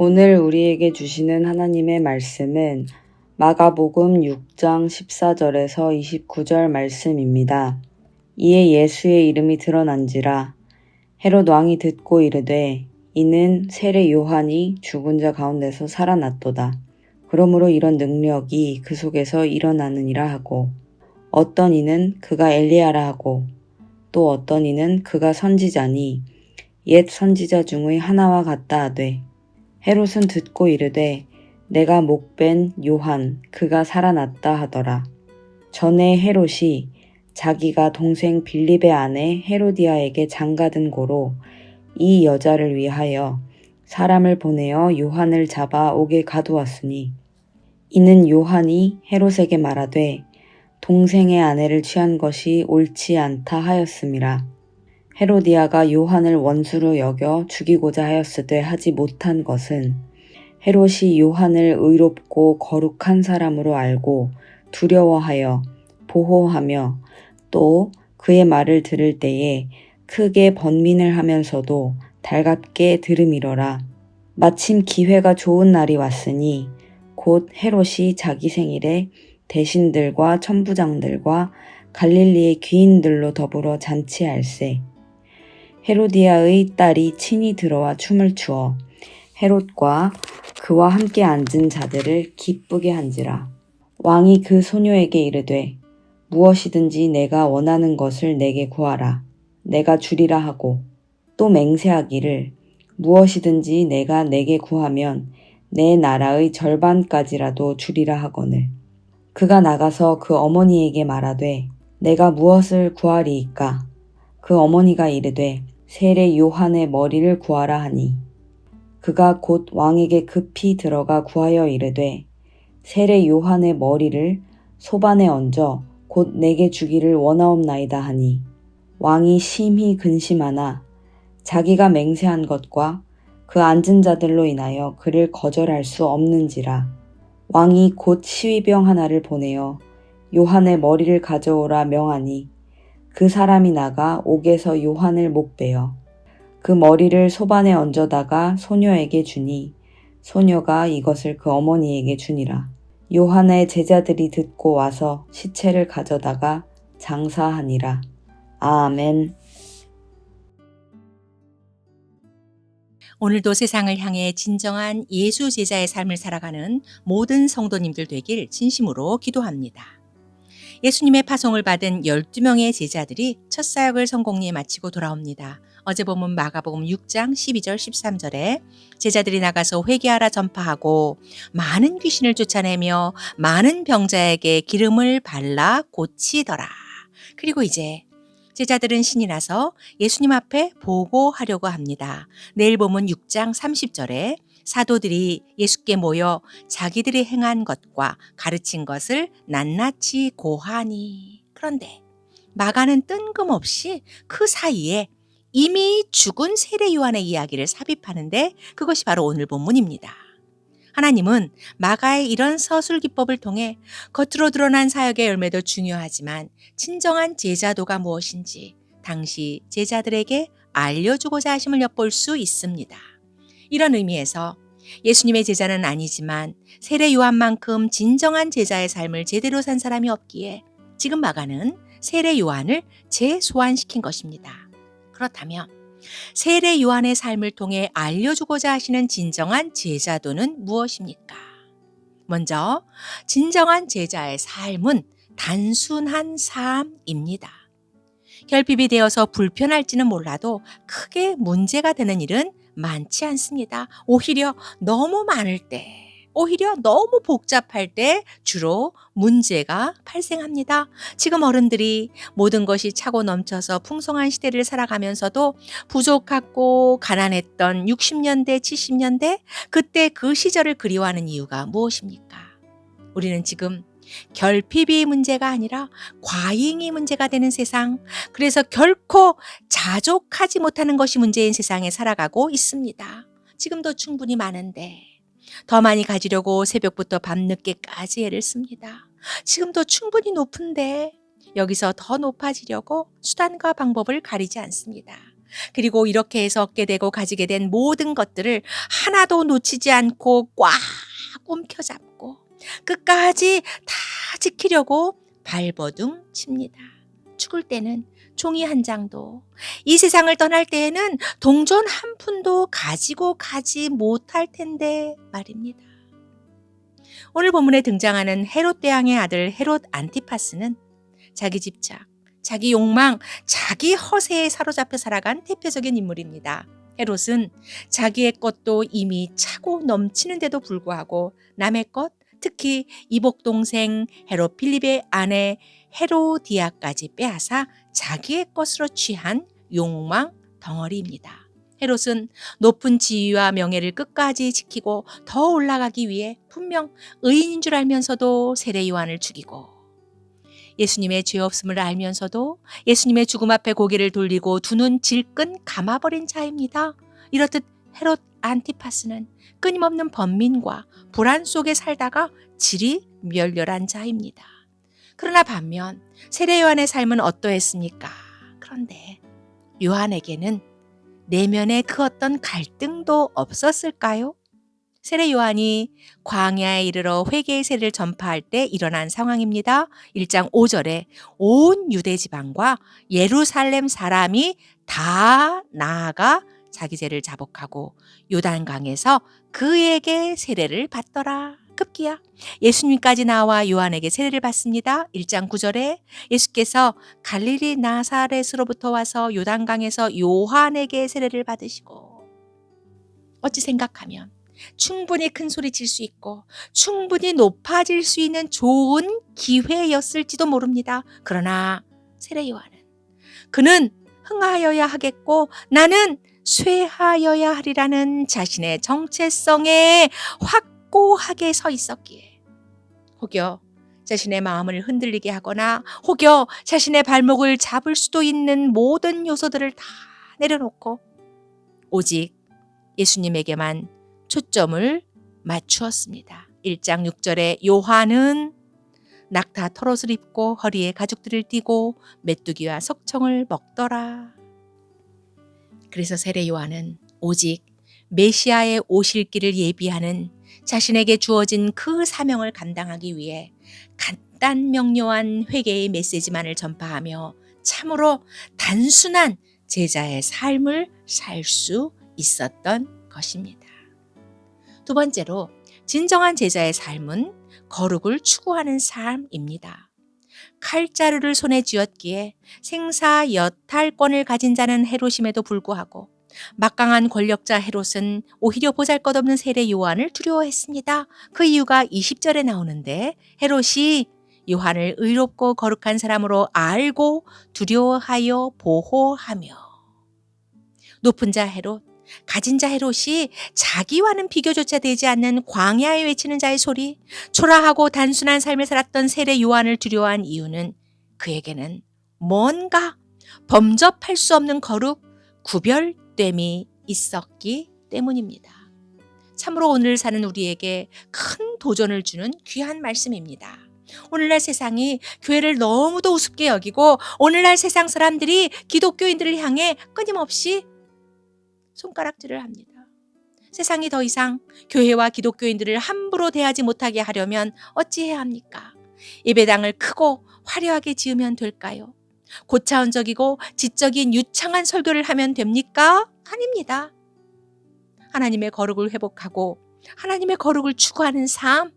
오늘 우리에게 주시는 하나님의 말씀은 마가복음 6장 14절에서 29절 말씀입니다. 이에 예수의 이름이 드러난지라 헤롯 왕이 듣고 이르되 이는 세례 요한이 죽은 자 가운데서 살아났도다. 그러므로 이런 능력이 그 속에서 일어나느니라 하고 어떤 이는 그가 엘리야라 하고 또 어떤 이는 그가 선지자니 옛 선지자 중의 하나와 같다 하되 헤롯은 듣고 이르되 내가 목벤 요한 그가 살아났다 하더라. 전에 헤롯이 자기가 동생 빌립의 아내 헤로디아에게 장가든 고로 이 여자를 위하여 사람을 보내어 요한을 잡아 옥에 가두었으니 이는 요한이 헤롯에게 말하되 동생의 아내를 취한 것이 옳지 않다 하였음이라. 헤로디아가 요한을 원수로 여겨 죽이고자 하였으되 하지 못한 것은 헤롯이 요한을 의롭고 거룩한 사람으로 알고 두려워하여 보호하며 또 그의 말을 들을 때에 크게 번민을 하면서도 달갑게 들음이러라. 마침 기회가 좋은 날이 왔으니 곧 헤롯이 자기 생일에 대신들과 천부장들과 갈릴리의 귀인들로 더불어 잔치할세. 헤로디아의 딸이 친히 들어와 춤을 추어 헤롯과 그와 함께 앉은 자들을 기쁘게 한지라. 왕이 그 소녀에게 이르되 무엇이든지 내가 원하는 것을 내게 구하라. 내가 주리라 하고 또 맹세하기를 무엇이든지 내가 내게 구하면 내 나라의 절반까지라도 주리라 하거늘. 그가 나가서 그 어머니에게 말하되 내가 무엇을 구하리이까? 그 어머니가 이르되 세례 요한의 머리를 구하라 하니 그가 곧 왕에게 급히 들어가 구하여 이르되 세례 요한의 머리를 소반에 얹어 곧 내게 주기를 원하옵나이다 하니 왕이 심히 근심하나 자기가 맹세한 것과 그 앉은 자들로 인하여 그를 거절할 수 없는지라. 왕이 곧 시위병 하나를 보내어 요한의 머리를 가져오라 명하니 그 사람이 나가 옥에서 요한을 목베어 그 머리를 소반에 얹어다가 소녀에게 주니 소녀가 이것을 그 어머니에게 주니라. 요한의 제자들이 듣고 와서 시체를 가져다가 장사하니라. 아멘. 오늘도 세상을 향해 진정한 예수 제자의 삶을 살아가는 모든 성도님들 되길 진심으로 기도합니다. 예수님의 파송을 받은 12명의 제자들이 첫 사역을 성공리에 마치고 돌아옵니다. 어제 본문 마가복음 6장 12절 13절에 제자들이 나가서 회개하라 전파하고 많은 귀신을 쫓아내며 많은 병자에게 기름을 발라 고치더라. 그리고 이제 제자들은 신이 나서 예수님 앞에 보고하려고 합니다. 내일 본문 6장 30절에 사도들이 예수께 모여 자기들이 행한 것과 가르친 것을 낱낱이 고하니. 그런데 마가는 뜬금없이 그 사이에 이미 죽은 세례 요한의 이야기를 삽입하는데 그것이 바로 오늘 본문입니다. 하나님은 마가의 이런 서술 기법을 통해 겉으로 드러난 사역의 열매도 중요하지만 진정한 제자도가 무엇인지 당시 제자들에게 알려주고자 하심을 엿볼 수 있습니다. 이런 의미에서 예수님의 제자는 아니지만 세례 요한만큼 진정한 제자의 삶을 제대로 산 사람이 없기에 지금 마가는 세례 요한을 재소환시킨 것입니다. 그렇다면 세례 요한의 삶을 통해 알려주고자 하시는 진정한 제자도는 무엇입니까? 먼저 진정한 제자의 삶은 단순한 삶입니다. 결핍이 되어서 불편할지는 몰라도 크게 문제가 되는 일은 많지 않습니다. 오히려 너무 많을 때, 오히려 너무 복잡할 때 주로 문제가 발생합니다. 지금 어른들이 모든 것이 차고 넘쳐서 풍성한 시대를 살아가면서도 부족하고 가난했던 60년대, 70년대 그때 그 시절을 그리워하는 이유가 무엇입니까? 우리는 지금 결핍이 문제가 아니라 과잉이 문제가 되는 세상, 그래서 결코 자족하지 못하는 것이 문제인 세상에 살아가고 있습니다. 지금도 충분히 많은데 더 많이 가지려고 새벽부터 밤늦게까지 애를 씁니다. 지금도 충분히 높은데 여기서 더 높아지려고 수단과 방법을 가리지 않습니다. 그리고 이렇게 해서 얻게 되고 가지게 된 모든 것들을 하나도 놓치지 않고 꽉 움켜잡고 끝까지 다 지키려고 발버둥 칩니다. 죽을 때는 종이 한 장도, 이 세상을 떠날 때에는 동전 한 푼도 가지고 가지 못할 텐데 말입니다. 오늘 본문에 등장하는 헤롯 대왕의 아들 헤롯 안티파스는 자기 집착, 자기 욕망, 자기 허세에 사로잡혀 살아간 대표적인 인물입니다. 헤롯은 자기의 것도 이미 차고 넘치는데도 불구하고 남의 것, 특히 이복 동생 헤롯 필립의 아내 헤로디아까지 빼앗아 자기의 것으로 취한 욕망 덩어리입니다. 헤롯은 높은 지위와 명예를 끝까지 지키고 더 올라가기 위해 분명 의인인 줄 알면서도 세례 요한을 죽이고, 예수님의 죄 없음을 알면서도 예수님의 죽음 앞에 고개를 돌리고 두 눈 질끈 감아버린 자입니다. 이렇듯 헤롯 안티파스는 끊임없는 번민과 불안 속에 살다가 질이 멸렬한 자입니다. 그러나 반면 세례 요한의 삶은 어떠했습니까? 그런데 요한에게는 내면에 그 어떤 갈등도 없었을까요? 세례 요한이 광야에 이르러 회개의 세례를 전파할 때 일어난 상황입니다. 1장 5절에 온 유대 지방과 예루살렘 사람이 다 나아가 자기 죄를 자복하고 요단강에서 그에게 세례를 받더라. 급기야 예수님까지 나와 요한에게 세례를 받습니다. 1장 9절에 예수께서 갈릴리 나사렛으로부터 와서 요단강에서 요한에게 세례를 받으시고, 어찌 생각하면 충분히 큰 소리 칠 수 있고 충분히 높아질 수 있는 좋은 기회였을지도 모릅니다. 그러나 세례 요한은 그는 흥하여야 하겠고 나는 쇠하여야 하리라는 자신의 정체성에 확고하게 서 있었기에, 혹여 자신의 마음을 흔들리게 하거나 혹여 자신의 발목을 잡을 수도 있는 모든 요소들을 다 내려놓고 오직 예수님에게만 초점을 맞추었습니다. 1장 6절에 요한은 낙타 털옷을 입고 허리에 가죽들을 띠고 메뚜기와 석청을 먹더라. 그래서 세례 요한은 오직 메시아의 오실 길을 예비하는 자신에게 주어진 그 사명을 감당하기 위해 간단 명료한 회개의 메시지만을 전파하며 참으로 단순한 제자의 삶을 살 수 있었던 것입니다. 두 번째로 진정한 제자의 삶은 거룩을 추구하는 삶입니다. 칼자루를 손에 쥐었기에 생사 여탈권을 가진 자는 헤롯임에도 불구하고 막강한 권력자 헤롯은 오히려 보잘것없는 세례 요한을 두려워했습니다. 그 이유가 20절에 나오는데 헤롯이 요한을 의롭고 거룩한 사람으로 알고 두려워하여 보호하며, 높은 자 헤롯, 가진 자 헤롯이 자기와는 비교조차 되지 않는 광야에 외치는 자의 소리, 초라하고 단순한 삶을 살았던 세례 요한을 두려워한 이유는 그에게는 뭔가 범접할 수 없는 거룩, 구별됨이 있었기 때문입니다. 참으로 오늘 사는 우리에게 큰 도전을 주는 귀한 말씀입니다. 오늘날 세상이 교회를 너무도 우습게 여기고 오늘날 세상 사람들이 기독교인들을 향해 끊임없이 손가락질을 합니다. 세상이 더 이상 교회와 기독교인들을 함부로 대하지 못하게 하려면 어찌해야 합니까? 예배당을 크고 화려하게 지으면 될까요? 고차원적이고 지적인 유창한 설교를 하면 됩니까? 아닙니다. 하나님의 거룩을 회복하고 하나님의 거룩을 추구하는 삶,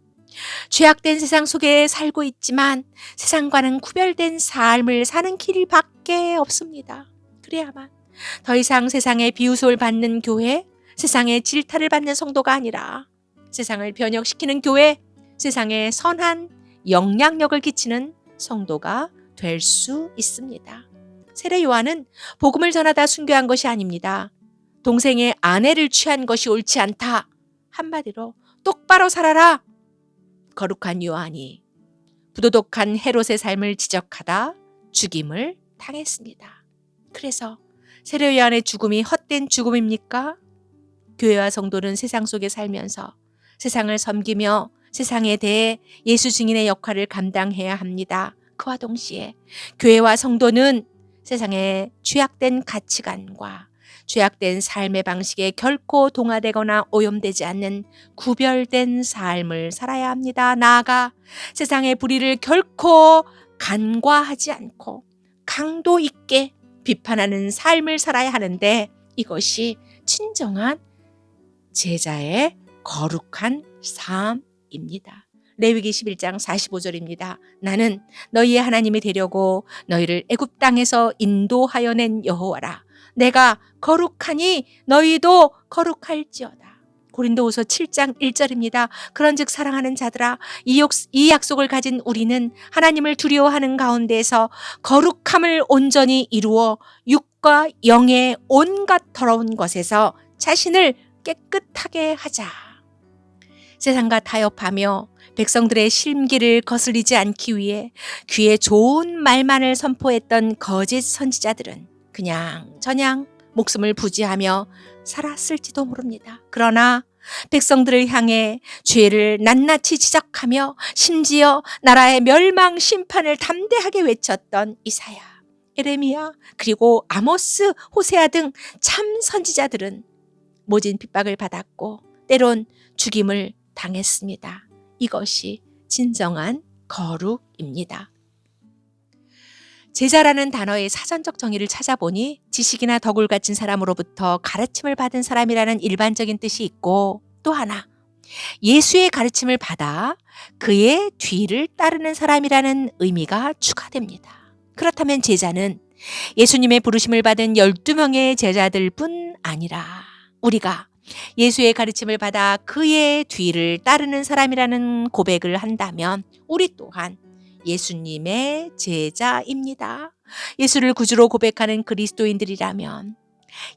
죄악된 세상 속에 살고 있지만 세상과는 구별된 삶을 사는 길밖에 없습니다. 그래야만 더 이상 세상의 비웃음을 받는 교회, 세상의 질타를 받는 성도가 아니라 세상을 변혁시키는 교회, 세상에 선한 영향력을 끼치는 성도가 될 수 있습니다. 세례 요한은 복음을 전하다 순교한 것이 아닙니다. 동생의 아내를 취한 것이 옳지 않다. 한마디로 똑바로 살아라. 거룩한 요한이 부도덕한 헤롯의 삶을 지적하다 죽임을 당했습니다. 그래서 세례 요한의 죽음이 헛된 죽음입니까? 교회와 성도는 세상 속에 살면서 세상을 섬기며 세상에 대해 예수 증인의 역할을 감당해야 합니다. 그와 동시에 교회와 성도는 세상의 죄악된 가치관과 죄악된 삶의 방식에 결코 동화되거나 오염되지 않는 구별된 삶을 살아야 합니다. 나아가 세상의 불의를 결코 간과하지 않고 강도 있게 비판하는 삶을 살아야 하는데, 이것이 진정한 제자의 거룩한 삶입니다. 레위기 11장 45절입니다. 나는 너희의 하나님이 되려고 너희를 애굽 땅에서 인도하여 낸 여호와라. 내가 거룩하니 너희도 거룩할지어다. 고린도후서 7장 1절입니다. 그런즉 사랑하는 자들아, 이 약속을 가진 우리는 하나님을 두려워하는 가운데에서 거룩함을 온전히 이루어 육과 영의 온갖 더러운 것에서 자신을 깨끗하게 하자. 세상과 타협하며 백성들의 심기를 거스리지 않기 위해 귀에 좋은 말만을 선포했던 거짓 선지자들은 그냥 저냥 목숨을 부지하며 살았을지도 모릅니다. 그러나 백성들을 향해 죄를 낱낱이 지적하며 심지어 나라의 멸망 심판을 담대하게 외쳤던 이사야, 예레미야, 그리고 아모스, 호세아 등 참 선지자들은 모진 핍박을 받았고 때론 죽임을 당했습니다. 이것이 진정한 거룩입니다. 제자라는 단어의 사전적 정의를 찾아보니 지식이나 덕을 갖춘 사람으로부터 가르침을 받은 사람이라는 일반적인 뜻이 있고, 또 하나 예수의 가르침을 받아 그의 뒤를 따르는 사람이라는 의미가 추가됩니다. 그렇다면 제자는 예수님의 부르심을 받은 12명의 제자들뿐 아니라 우리가 예수의 가르침을 받아 그의 뒤를 따르는 사람이라는 고백을 한다면 우리 또한 예수님의 제자입니다. 예수를 구주로 고백하는 그리스도인들이라면,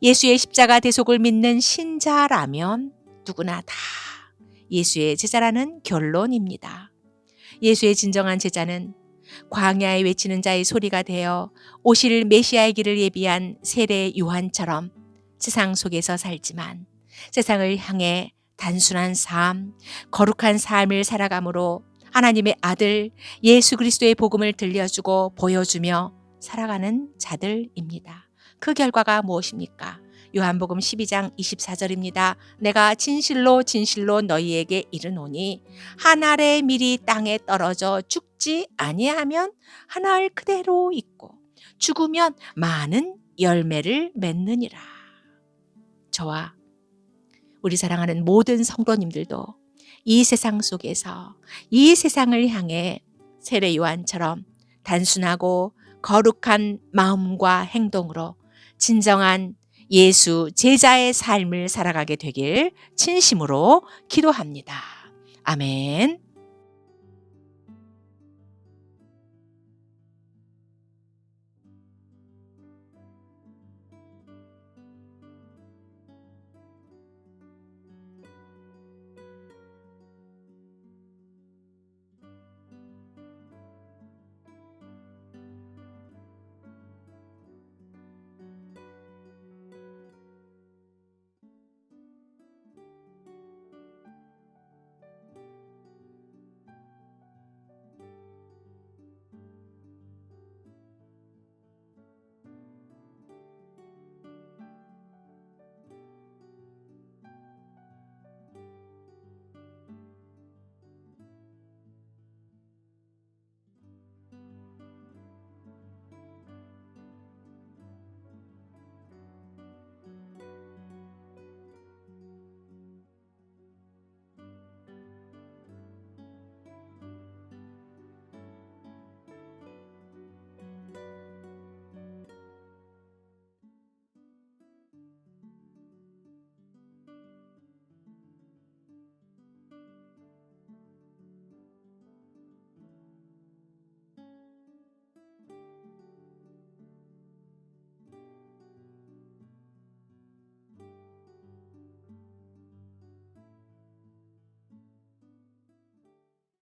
예수의 십자가 대속을 믿는 신자라면 누구나 다 예수의 제자라는 결론입니다. 예수의 진정한 제자는 광야에 외치는 자의 소리가 되어 오실 메시아의 길을 예비한 세례 요한처럼 세상 속에서 살지만 세상을 향해 단순한 삶, 거룩한 삶을 살아감으로 하나님의 아들 예수 그리스도의 복음을 들려주고 보여주며 살아가는 자들입니다. 그 결과가 무엇입니까? 요한복음 12장 24절입니다. 내가 진실로 진실로 너희에게 이르노니 한 알의 밀이 땅에 떨어져 죽지 아니하면 한 알 그대로 있고 죽으면 많은 열매를 맺느니라. 저와 우리 사랑하는 모든 성도님들도 이 세상 속에서 이 세상을 향해 세례 요한처럼 단순하고 거룩한 마음과 행동으로 진정한 예수 제자의 삶을 살아가게 되길 진심으로 기도합니다. 아멘.